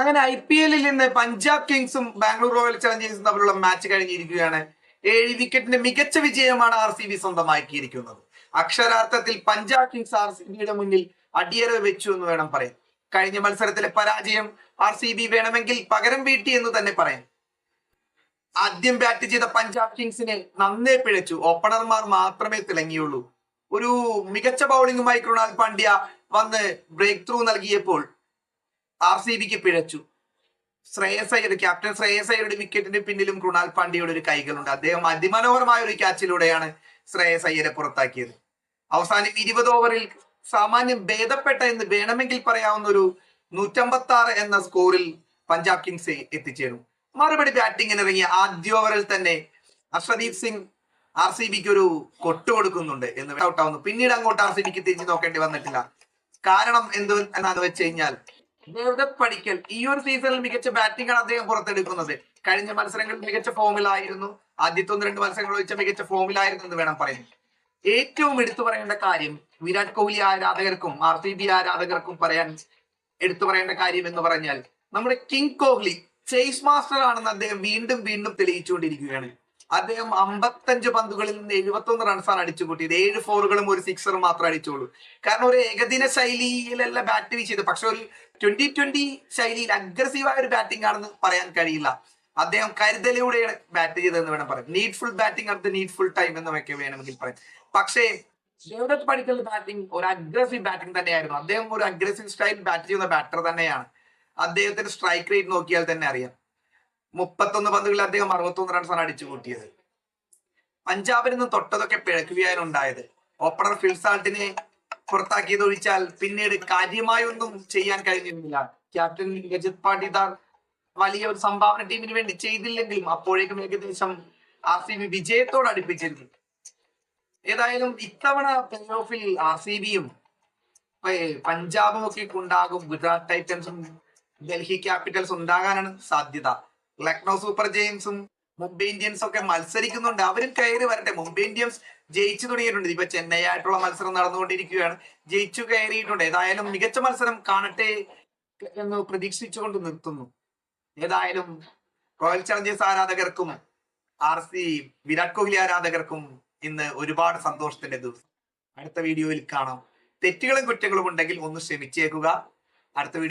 അങ്ങനെ IPL-ൽ നിന്ന് പഞ്ചാബ് കിങ്സും ബാംഗ്ലൂർ റോയൽ ചലഞ്ചേഴ്സും തമ്മിലുള്ള മാച്ച് കഴിഞ്ഞിരിക്കുകയാണ്. 7 വിക്കറ്റിന്റെ മികച്ച വിജയമാണ് RCB സ്വന്തമാക്കിയിരിക്കുന്നത്. അക്ഷരാർത്ഥത്തിൽ പഞ്ചാബ് കിങ്സ് RCB-യുടെ മുന്നിൽ അടിയറ വെച്ചു എന്ന് വേണം പറയാൻ. കഴിഞ്ഞ മത്സരത്തിലെ പരാജയം RCB വേണമെങ്കിൽ പകരം വീട്ടി എന്ന് തന്നെ പറയാം. ആദ്യം ബാറ്റ് ചെയ്ത പഞ്ചാബ് കിങ്സിനെ നന്നേ പിഴച്ചു. ഓപ്പണർമാർ മാത്രമേ തിളങ്ങിയുള്ളൂ. ഒരു മികച്ച ബൗളിംഗുമായി കൃണാൽ പാണ്ഡ്യ വന്ന് ബ്രേക്ക് ത്രൂ നൽകിയപ്പോൾ RCB-ക്ക് പിഴച്ചു. ക്യാപ്റ്റൻ ശ്രേയസ് അയ്യരുടെ വിക്കറ്റിന് പിന്നിലും കൃണാൽ പാണ്ഡ്യയുടെ ഒരു കൈകളുണ്ട്. അദ്ദേഹം അതിമനോഹരമായ ഒരു ക്യാച്ചിലൂടെയാണ് ശ്രേയസ് അയ്യരെ പുറത്താക്കിയത്. അവസാനം 20 ഓവറിൽ സാമാന്യം ഭേദപ്പെട്ട എന്ന് വേണമെങ്കിൽ പറയാവുന്ന ഒരു 156 എന്ന സ്കോറിൽ പഞ്ചാബ് കിങ്സ് എത്തിച്ചേരും. മറുപടി ബാറ്റിംഗിന് ഇറങ്ങിയ ആദ്യ ഓവറിൽ തന്നെ അർഷദീപ് സിംഗ് RCB-ക്ക് ഒരു കൊട്ടു കൊടുക്കുന്നുണ്ട് എന്ന് ഔട്ട് ആവുന്നു. പിന്നീട് അങ്ങോട്ട് RCB-ക്ക് തിരിഞ്ഞു നോക്കേണ്ടി വന്നിട്ടില്ല. കാരണം എന്നാന്ന് വെച്ച് കഴിഞ്ഞാൽ ദേവദത്ത് പടിക്കൽ ഈ ഒരു സീസണിൽ മികച്ച ബാറ്റിംഗ് ആണ് അദ്ദേഹം പുറത്തെടുക്കുന്നത്. കഴിഞ്ഞ മത്സരങ്ങളിൽ മികച്ച ഫോമിലായിരുന്നു. ആദ്യത്തെ 1-2 മത്സരങ്ങൾ വെച്ച മികച്ച ഫോമിലായിരുന്നു എന്ന് വേണം പറയാൻ. ഏറ്റവും എടുത്തു പറയേണ്ട കാര്യം വിരാട് കോഹ്ലി ആരാധകർക്കും RCB ആരാധകർക്കും എടുത്തു പറയേണ്ട കാര്യം എന്ന് പറഞ്ഞാൽ നമ്മുടെ കിങ് കോഹ്ലി ചേസ് മാസ്റ്റർ ആണെന്ന് അദ്ദേഹം വീണ്ടും വീണ്ടും തെളിയിച്ചുകൊണ്ടിരിക്കുകയാണ്. അദ്ദേഹം 55 പന്തുകളിൽ നിന്ന് 71 റൺസാണ് അടിച്ചു കൂട്ടിയത്. 7 ഫോറുകളും 1 സിക്സറും മാത്രം അടിച്ചോളൂ. കാരണം ഒരു ഏകദിന ശൈലിയിലല്ല ബാറ്റ് വീശിയത്. പക്ഷെ ഒരു 2020 ശൈലിയിൽ അഗ്രസീവായ ഒരു ബാറ്റിംഗ് ആണെന്ന് പറയാൻ കഴിയില്ല. അദ്ദേഹം കരുതലൂടെയാണ് ബാറ്റ് ചെയ്തതെന്ന് വേണം പറയാം. Needful batting at the needful time എന്നൊക്കെ വേണമെങ്കിൽ പറയാം. പക്ഷേ ദേവദത്ത് പടിക്കലിന്റെ ബാറ്റിംഗ് ഒരു അഗ്രസീവ് ബാറ്റിംഗ് തന്നെയായിരുന്നു. അദ്ദേഹം ഒരു അഗ്രസീവ് സ്റ്റൈൽ ബാറ്റ് ചെയ്യുന്ന ബാറ്റർ തന്നെയാണ്. അദ്ദേഹത്തിന്റെ സ്ട്രൈക്ക് റേറ്റ് നോക്കിയാൽ തന്നെ അറിയാം. 31 പന്തുകളിൽ അദ്ദേഹം 61 റൺസാണ് അടിച്ചു കൂട്ടിയത്. പഞ്ചാബിൽ നിന്ന് തൊട്ടതൊക്കെ പിഴക്കുകയാണ് ഉണ്ടായത്. ഓപ്പണർ ഫിൽസാൾട്ടിനെ പുറത്താക്കിയത് ഒഴിച്ചാൽ പിന്നീട് കാര്യമായൊന്നും ചെയ്യാൻ കഴിഞ്ഞിരുന്നില്ല. ക്യാപ്റ്റൻ രജത് പാട്ടിദാർ വലിയ ഒരു സംഭാവന ടീമിന് വേണ്ടി ചെയ്തില്ലെങ്കിലും അപ്പോഴേക്കും ഏകദേശം RCB വിജയത്തോട് അടുപ്പിച്ചിരുന്നു. ഏതായാലും ഇത്തവണ പ്ലേ ഓഫിൽ RCB-യും പഞ്ചാബും ഒക്കെ ഉണ്ടാകും. ഗുജറാത്ത് ടൈറ്റൻസും ഡൽഹി ക്യാപിറ്റൽസ് ഉണ്ടാകാനാണ് സാധ്യത. ലക്നൗ സൂപ്പർ ജയൻസും മുംബൈ ഇന്ത്യൻസും ഒക്കെ മത്സരിക്കുന്നുണ്ട്. അവരും കയറി വരട്ടെ. മുംബൈ ഇന്ത്യൻസ് ജയിച്ചു തുടങ്ങിയിട്ടുണ്ട്. ഇപ്പൊ ചെന്നൈ ആയിട്ടുള്ള മത്സരം നടന്നുകൊണ്ടിരിക്കുകയാണ്. ജയിച്ചു കയറിയിട്ടുണ്ട്. ഏതായാലും മികച്ച മത്സരം കാണട്ടെ എന്ന് പ്രതീക്ഷിച്ചുകൊണ്ട് നിർത്തുന്നു. ഏതായാലും റോയൽ ചലഞ്ചേഴ്സ് ആരാധകർക്കും വിരാട് കോഹ്ലി ആരാധകർക്കും ഇന്ന് ഒരുപാട് സന്തോഷത്തിന്റെ ദിവസം. അടുത്ത വീഡിയോയിൽ കാണാം. തെറ്റുകളും കുറ്റങ്ങളും ഉണ്ടെങ്കിൽ ഒന്ന് ക്ഷമിച്ചേക്കുക. അടുത്ത വീഡിയോ